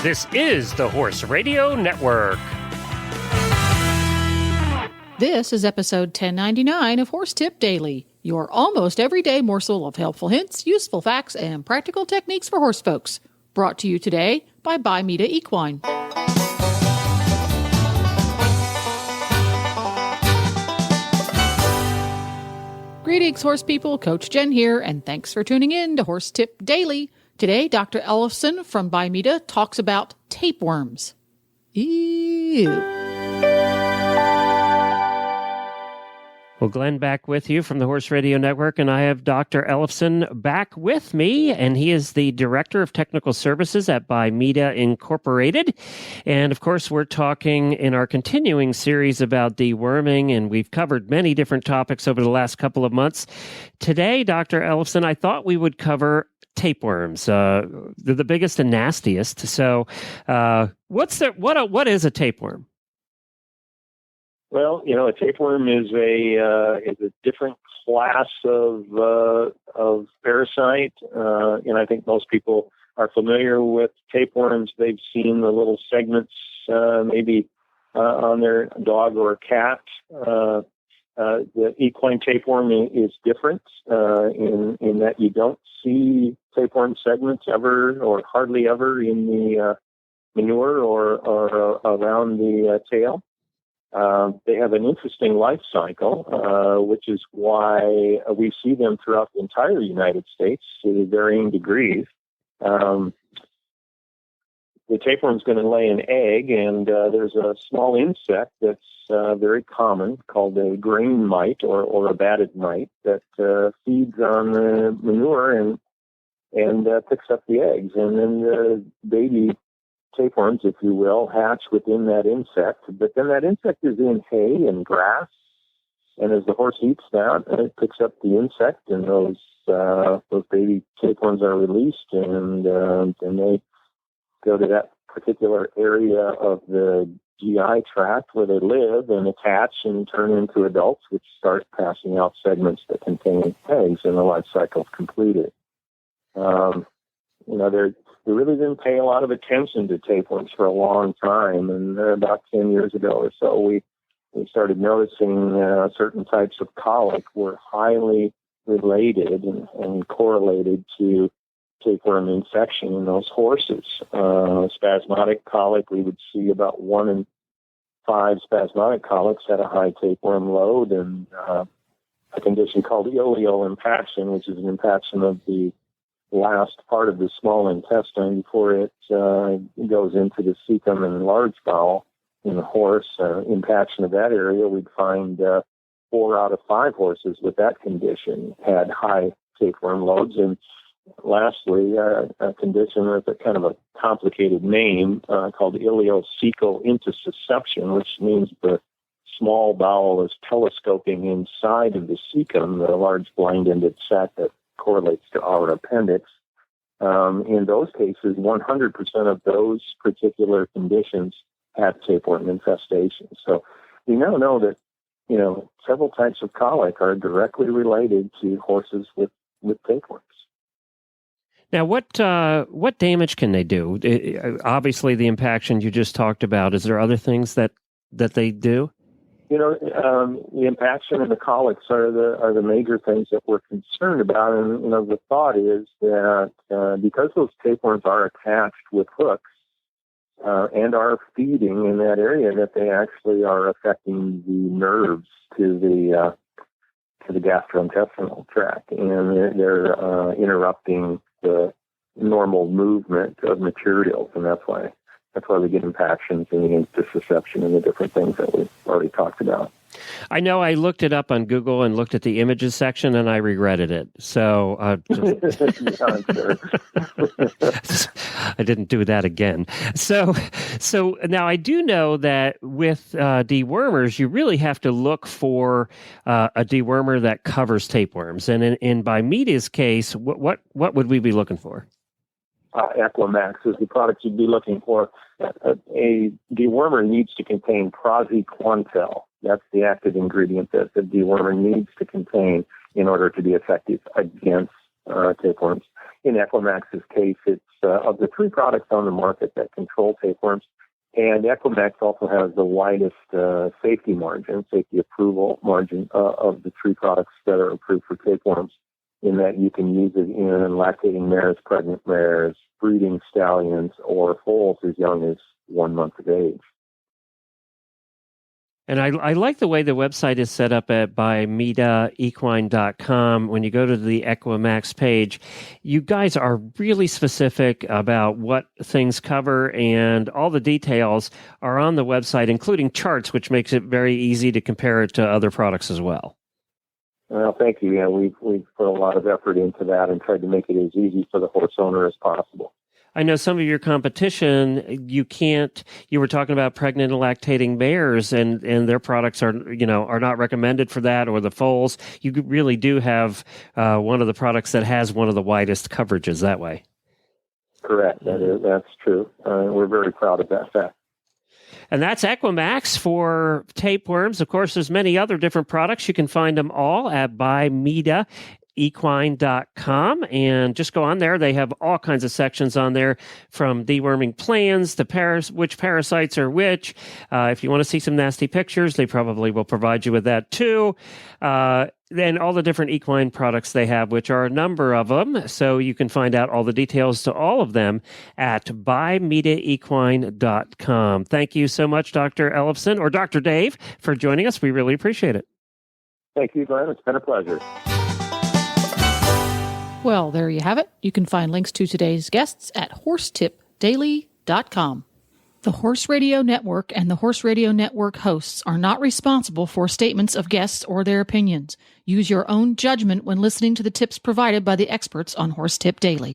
This is the Horse Radio Network. This is episode 1099 of Horse Tip Daily, your almost everyday morsel of helpful hints, useful facts, and practical techniques for horse folks. Brought to you today by Bimeda Equine. Greetings, horse people. Coach Jen here, and thanks for tuning in to Horse Tip Daily. Today, Dr. Ellefson from Bimeda talks about tapeworms. Ew. Well, Glenn back with you from the Horse Radio Network, and I have Dr. Ellefson back with me, and he is the Director of Technical Services at Bimeda Incorporated. And, of course, we're talking in our continuing series about deworming, and we've covered many different topics over the last couple of months. Today, Dr. Ellefson, I thought we would cover tapeworms. They're the biggest and nastiest. So what is a tapeworm? Well, a tapeworm is a different class of parasite, and I think most people are familiar with tapeworms. They've seen the little segments, maybe on their dog or cat. The equine tapeworm is different in that you don't see tapeworm segments ever or hardly ever in the manure or around the tail. They have an interesting life cycle, which is why we see them throughout the entire United States to varying degrees. The tapeworm is going to lay an egg, and there's a small insect that's very common called a grain mite or a batted mite that feeds on the manure and picks up the eggs. And then the baby tapeworms, if you will, hatch within that insect. But then that insect is in hay and grass, and as the horse eats that, it picks up the insect, and those baby tapeworms are released, and they go to that particular area of the GI tract where they live and attach and turn into adults, which start passing out segments that contain eggs, and the life cycle is completed. They really didn't pay a lot of attention to tapeworms for a long time, and about 10 years ago or so, we started noticing certain types of colic were highly related and correlated to tapeworm infection in those horses. Spasmodic colic, we would see about 1 in 5 spasmodic colics had a high tapeworm load, and a condition called ileal impaction, which is an impaction of the last part of the small intestine before it goes into the cecum and large bowel in the horse. Impaction of that area, we'd find 4 out of 5 horses with that condition had high tapeworm loads. And lastly, a condition with a kind of a complicated name called ileocecal intussusception, which means the small bowel is telescoping inside of the cecum, the large blind-ended sac that correlates to our appendix. In those cases, 100% of those particular conditions have tapeworm infestation. So we now know that, several types of colic are directly related to horses with tapeworms. Now, what damage can they do? Obviously, the impaction you just talked about. Is there other things that they do? The impaction and the colics are the major things that we're concerned about. And, the thought is that because those tapeworms are attached with hooks and are feeding in that area, that they actually are affecting the nerves to the gastrointestinal tract, and they're interrupting the normal movement of materials, and that's why we get impactions and the intussusception and the different things that we've already talked about. I know I looked it up on Google and looked at the images section, and I regretted it. So I didn't do that again. So now I do know that with dewormers, you really have to look for a dewormer that covers tapeworms. And in Bimeda's case, what would we be looking for? Equimax is the product you'd be looking for. A dewormer needs to contain praziquantel. That's the active ingredient that the dewormer needs to contain in order to be effective against tapeworms. in Equimax's case, it's of the 3 products on the market that control tapeworms. And Equimax also has the widest safety approval margin of the 3 products that are approved for tapeworms, in that you can use it in lactating mares, pregnant mares, breeding stallions, or foals as young as 1 month of age. And I like the way the website is set up at BimedaEquine.com. When you go to the Equimax page, you guys are really specific about what things cover, and all the details are on the website, including charts, which makes it very easy to compare it to other products as well. Well, thank you. Yeah, we've put a lot of effort into that and tried to make it as easy for the horse owner as possible. I know some of your competition, you were talking about pregnant and lactating mares, and their products are not recommended for that, or the foals. You really do have one of the products that has one of the widest coverages that way. Correct. That's true. We're very proud of that fact. And that's Equimax for tapeworms. Of course, there's many other different products. You can find them all at BimedaEquine.com, and just go on there. They have all kinds of sections on there, from deworming plans to which parasites are which. If you want to see some nasty pictures, they probably will provide you with that too. Then all the different equine products they have, which are a number of them. So you can find out all the details to all of them at BimedaEquine.com. Thank you so much, Dr. Ellefson, or Dr. Dave, for joining us. We really appreciate it. Thank you, Glenn. It's been a pleasure. Well, there you have it. You can find links to today's guests at horsetipdaily.com. The Horse Radio Network and the Horse Radio Network hosts are not responsible for statements of guests or their opinions. Use your own judgment when listening to the tips provided by the experts on Horse Tip Daily.